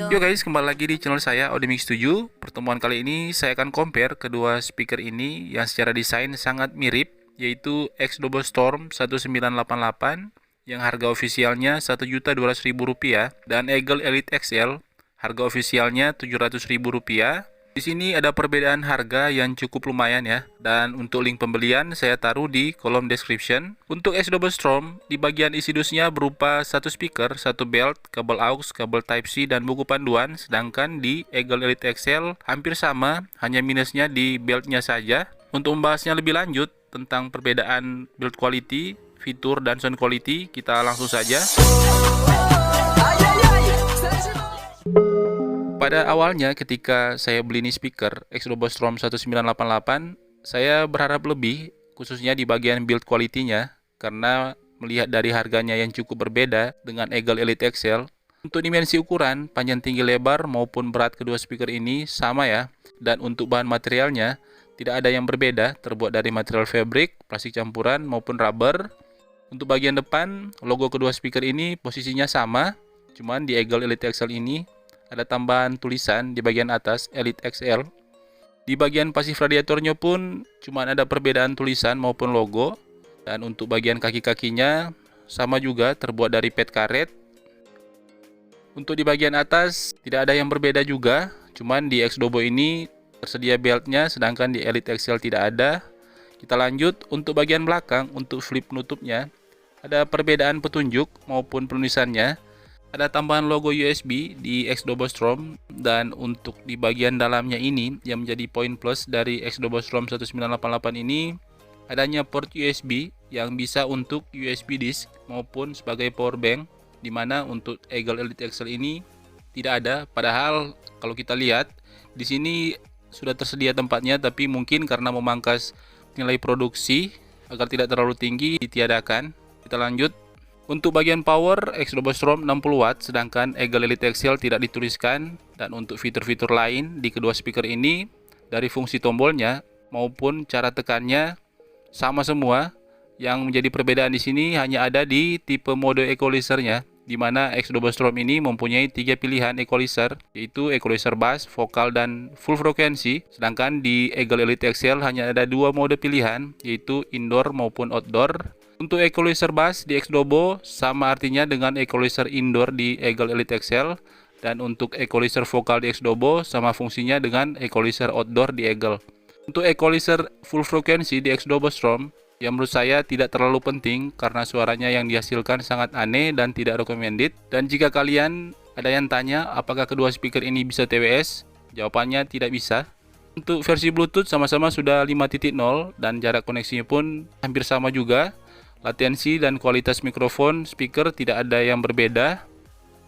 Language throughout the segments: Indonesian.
Yo guys, kembali lagi di channel saya Audimix 7. Pertemuan kali ini saya akan compare kedua speaker ini yang secara desain sangat mirip, yaitu X-Dobo Storm 1988 yang harga ofisialnya Rp1.200.000 dan Eagle Elite XL harga ofisialnya Rp700.000. Di sini ada perbedaan harga yang cukup lumayan ya, dan untuk link pembelian saya taruh di kolom description. Untuk X-Dobo Storm, di bagian isi dusnya berupa satu speaker, satu belt, kabel aux, kabel Type-C, dan buku panduan. Sedangkan di Eagle Elite XL hampir sama, hanya minusnya di beltnya saja. Untuk membahasnya lebih lanjut tentang perbedaan build quality, fitur, dan sound quality, kita langsung saja. Pada awalnya ketika saya beli ini speaker X-Dobo Storm 1988, saya berharap lebih khususnya di bagian build quality-nya, karena melihat dari harganya yang cukup berbeda dengan Eagle Elite XL. Untuk dimensi ukuran, panjang tinggi lebar maupun berat kedua speaker ini sama ya, dan untuk bahan materialnya tidak ada yang berbeda, terbuat dari material fabric, plastik campuran maupun rubber. Untuk bagian depan, logo kedua speaker ini posisinya sama, cuman di Eagle Elite XL ini ada tambahan tulisan di bagian atas Elite XL. Di bagian pasif radiatornya pun cuma ada perbedaan tulisan maupun logo. Dan untuk bagian kaki-kakinya sama juga, terbuat dari pet karet. Untuk di bagian atas tidak ada yang berbeda juga, cuman di X-Dobo ini tersedia beltnya, sedangkan di Elite XL tidak ada. Kita lanjut, untuk bagian belakang, untuk flip penutupnya ada perbedaan petunjuk maupun penulisannya. Ada tambahan logo USB di X-Dobo Storm, dan untuk di bagian dalamnya ini yang menjadi poin plus dari X-Dobo Storm 1988 ini, adanya port USB yang bisa untuk USB disk maupun sebagai power bank, dimana untuk Eagle Elite XL ini tidak ada. Padahal kalau kita lihat di sini sudah tersedia tempatnya, tapi mungkin karena memangkas nilai produksi agar tidak terlalu tinggi ditiadakan. Kita lanjut. Untuk bagian power, X-Dobo Storm 60 watt, sedangkan Eagle Elite XL tidak dituliskan. Dan untuk fitur-fitur lain di kedua speaker ini, dari fungsi tombolnya maupun cara tekannya sama semua. Yang menjadi perbedaan di sini hanya ada di tipe mode equalizer-nya, di mana X-Dobo Storm ini mempunyai 3 pilihan equalizer, yaitu equalizer bass, vokal, dan full frekuensi. Sedangkan di Eagle Elite XL hanya ada 2 mode pilihan, yaitu indoor maupun outdoor. Untuk equalizer bass di X-Dobo sama artinya dengan equalizer indoor di Eagle Elite XL, dan untuk equalizer vokal di X-Dobo sama fungsinya dengan equalizer outdoor di Eagle. Untuk equalizer full frekuensi di X-Dobo Storm yang menurut saya tidak terlalu penting karena suaranya yang dihasilkan sangat aneh dan tidak recommended. Dan jika kalian ada yang tanya apakah kedua speaker ini bisa TWS, jawabannya tidak bisa. Untuk versi Bluetooth sama-sama sudah 5.0 dan jarak koneksinya pun hampir sama juga. Latensi dan kualitas mikrofon speaker tidak ada yang berbeda.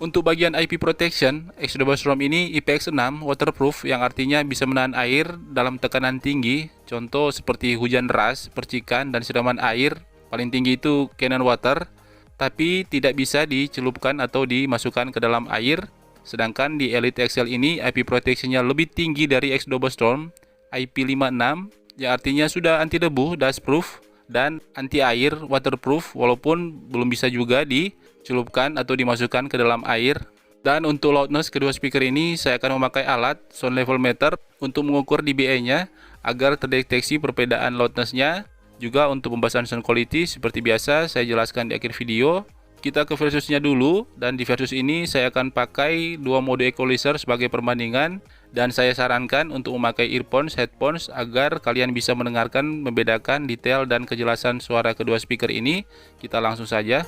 Untuk bagian IP protection, X-Dobo Storm ini IPX6 waterproof, yang artinya bisa menahan air dalam tekanan tinggi. Contoh seperti hujan deras, percikan, dan siraman air. Paling tinggi itu cannon water, tapi tidak bisa dicelupkan atau dimasukkan ke dalam air. Sedangkan di Elite XL ini IP protectionnya lebih tinggi dari X-Dobo Storm, IP56, yang artinya sudah anti debu, dustproof, dan anti air, waterproof, walaupun belum bisa juga dicelupkan atau dimasukkan ke dalam air. Dan untuk loudness kedua speaker ini saya akan memakai alat sound level meter untuk mengukur dBA-nya agar terdeteksi perbedaan loudness-nya. Juga untuk pembahasan sound quality seperti biasa saya jelaskan di akhir video. Kita ke versusnya dulu, dan di versus ini saya akan pakai 2 mode equalizer sebagai perbandingan, dan saya sarankan untuk memakai earphones, headphones agar kalian bisa mendengarkan, membedakan detail dan kejelasan suara kedua speaker ini. Kita langsung saja.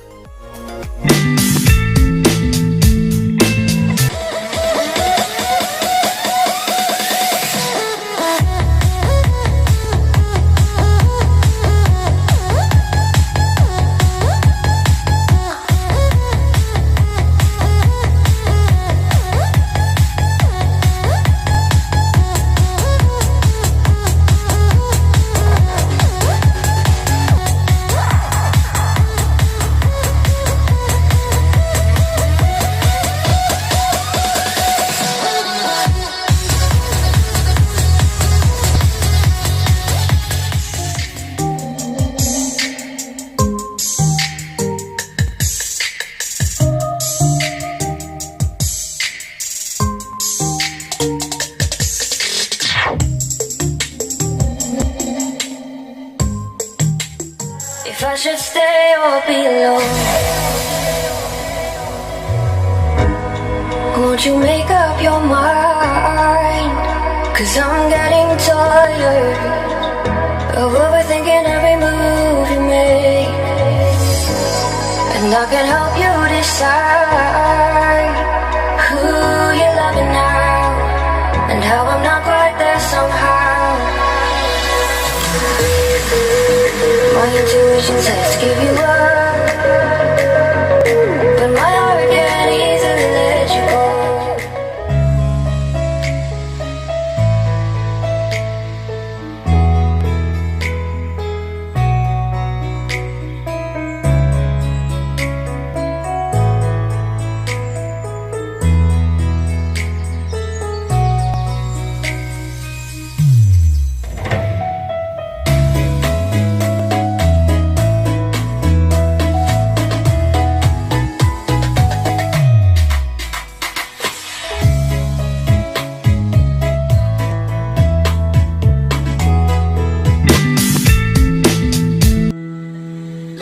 should stay or be alone. Won't you make up your mind? 'Cause I'm getting tired of overthinking every move you make. And I can help you decide who you're loving now, and how I'm not quite there somehow. My intuition says give you up, but my heart can't easily let you go.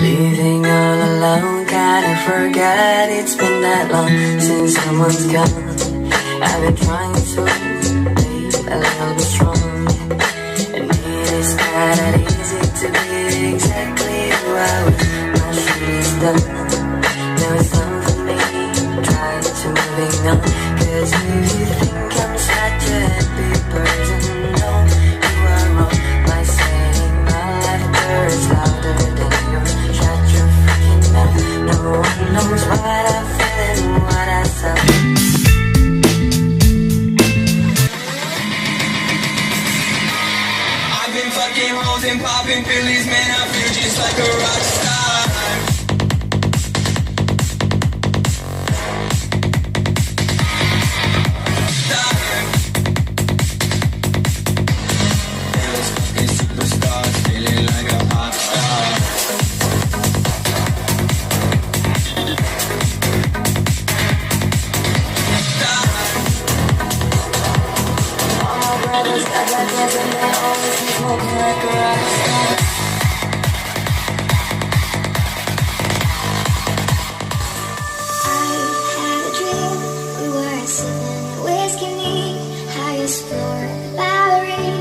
Leaving all alone, kinda forgot it's been that long since someone's gone. I've been trying to be a little bit strong, and it is not that easy to be exactly who I was. My shit is done, now it's time for me, try to moving on. 'Cause if you think I'm such a happy person, no, you are wrong. By saying my laughter is louder than yours. Shut your freaking mouth. No one knows what I feel and what I saw. I've been fucking hoes and popping pillies, man, I feel just like a rock star. Those fucking superstars, feeling like a pop star. All my brothers got that gas and they always be smoking like a rock star. I had a dream, we were sipping whiskey neat, highest floor, Bowery,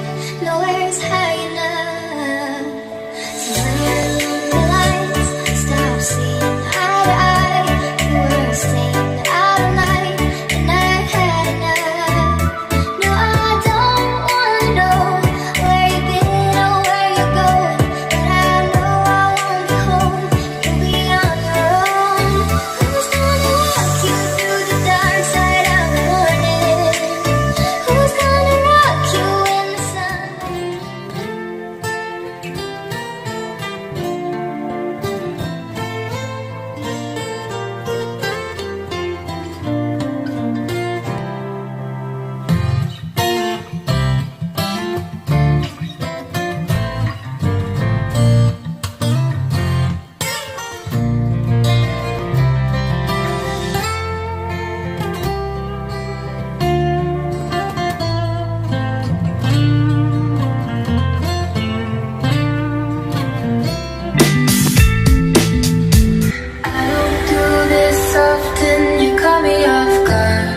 nowhere's high enough. Tonight the lights stop seeing eye to eye. We were staying out all night, and I had enough. No, I don't wanna know where you've been or where you're going, but I know I won't be home. You'll be on your own. Who's gonna walk you through the dark side of the morning? Who's gonna rock you in the sun? I don't do this often, you caught me off guard.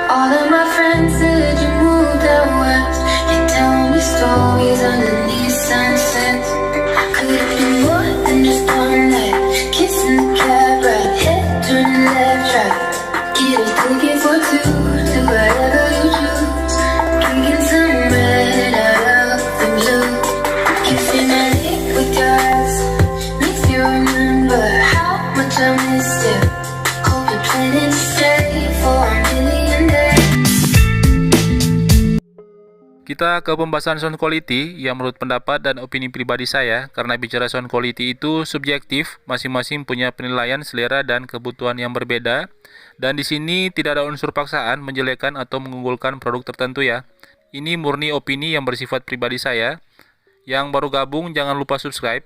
All of my friends said you moved out west. You tell me stories underneath sunsets. I could do more than just one night. Kissing the cab ride, head turning left, right. Get a ticket for two to wherever you choose. Drinking some red out of the blue. You feel my lick with your eyes. Makes me remember how much I missed you. Hope you're planning to stay for a million days. Kita ke pembahasan sound quality yang menurut pendapat dan opini pribadi saya, karena bicara sound quality itu subjektif, masing-masing punya penilaian, selera, dan kebutuhan yang berbeda. Dan di sini tidak ada unsur paksaan, menjelekkan atau mengunggulkan produk tertentu ya. Ini murni opini yang bersifat pribadi saya. Yang baru gabung jangan lupa subscribe.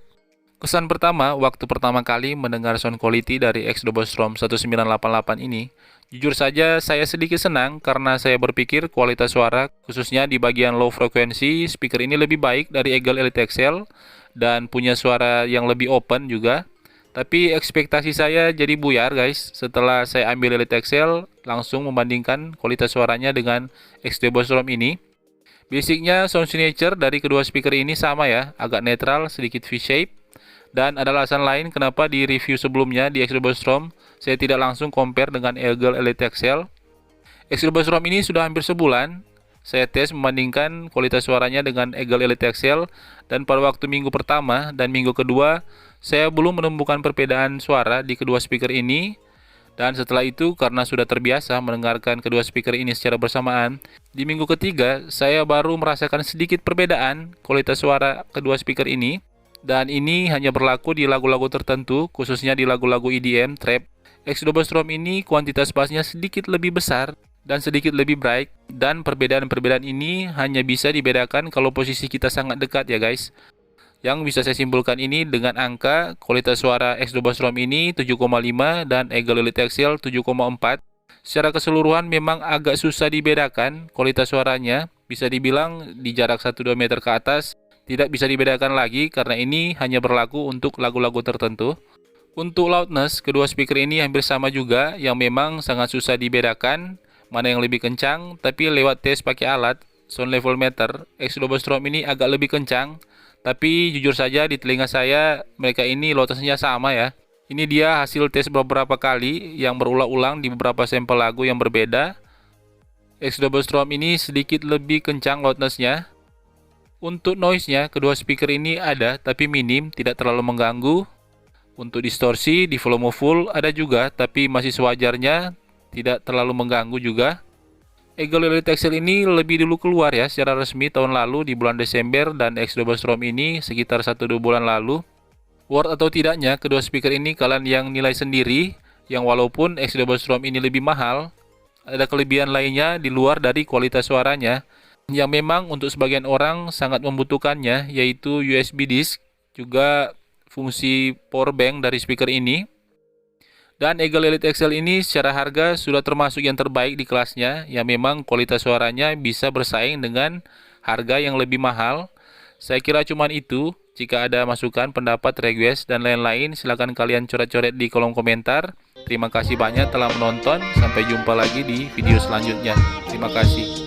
Kesan pertama, waktu pertama kali mendengar sound quality dari Exdobostrom 1988 ini, jujur saja saya sedikit senang karena saya berpikir kualitas suara, khususnya di bagian low frekuensi, speaker ini lebih baik dari Eagle Elite XL, dan punya suara yang lebih open juga. Tapi ekspektasi saya jadi buyar guys. Setelah saya ambil Elite XL, langsung membandingkan kualitas suaranya dengan XD Bostrom ini. Basicnya sound signature dari kedua speaker ini sama ya, agak netral, sedikit V-shape. Dan ada alasan lain kenapa di review sebelumnya di XD Bostrom saya tidak langsung compare dengan Eagle Elite XL. XD Bostrom ini sudah hampir sebulan saya tes membandingkan kualitas suaranya dengan Eagle Elite XL, dan pada waktu minggu pertama dan minggu kedua saya belum menemukan perbedaan suara di kedua speaker ini. Dan setelah itu karena sudah terbiasa mendengarkan kedua speaker ini secara bersamaan, di minggu ketiga saya baru merasakan sedikit perbedaan kualitas suara kedua speaker ini. Dan ini hanya berlaku di lagu-lagu tertentu, khususnya di lagu-lagu EDM, trap. XD Bostrom ini kuantitas bassnya sedikit lebih besar dan sedikit lebih bright, dan perbedaan-perbedaan ini hanya bisa dibedakan kalau posisi kita sangat dekat ya guys. Yang bisa saya simpulkan ini dengan angka kualitas suara XD Bostrom ini 7,5 dan Eagle Elite XL 7,4. Secara keseluruhan memang agak susah dibedakan kualitas suaranya, bisa dibilang di jarak 1-2 meter ke atas tidak bisa dibedakan lagi karena ini hanya berlaku untuk lagu-lagu tertentu. Untuk loudness, kedua speaker ini hampir sama juga, yang memang sangat susah dibedakan mana yang lebih kencang, tapi lewat tes pakai alat sound level meter, XD Bostrom ini agak lebih kencang, tapi jujur saja di telinga saya mereka ini loudnessnya sama ya. Ini dia hasil tes beberapa kali yang berulang-ulang di beberapa sampel lagu yang berbeda. XD Bostrom ini sedikit lebih kencang loudnessnya. Untuk noise-nya, kedua speaker ini ada tapi minim, tidak terlalu mengganggu. Untuk distorsi di volume full ada juga, tapi masih sewajarnya, tidak terlalu mengganggu juga. Eagle Elite XL ini lebih dulu keluar ya secara resmi tahun lalu di bulan Desember, dan XD Bostrom ini sekitar 1-2 bulan lalu. Worth atau tidaknya kedua speaker ini kalian yang nilai sendiri, yang walaupun XD Bostrom ini lebih mahal, ada kelebihan lainnya di luar dari kualitas suaranya yang memang untuk sebagian orang sangat membutuhkannya, yaitu USB disk, juga fungsi power bank dari speaker ini. Dan Eagle Elite XL ini secara harga sudah termasuk yang terbaik di kelasnya, yang memang kualitas suaranya bisa bersaing dengan harga yang lebih mahal. Saya kira cuman itu. Jika ada masukan, pendapat, request, dan lain-lain, silahkan kalian coret-coret di kolom komentar. Terima kasih banyak telah menonton. Sampai jumpa lagi di video selanjutnya. Terima kasih.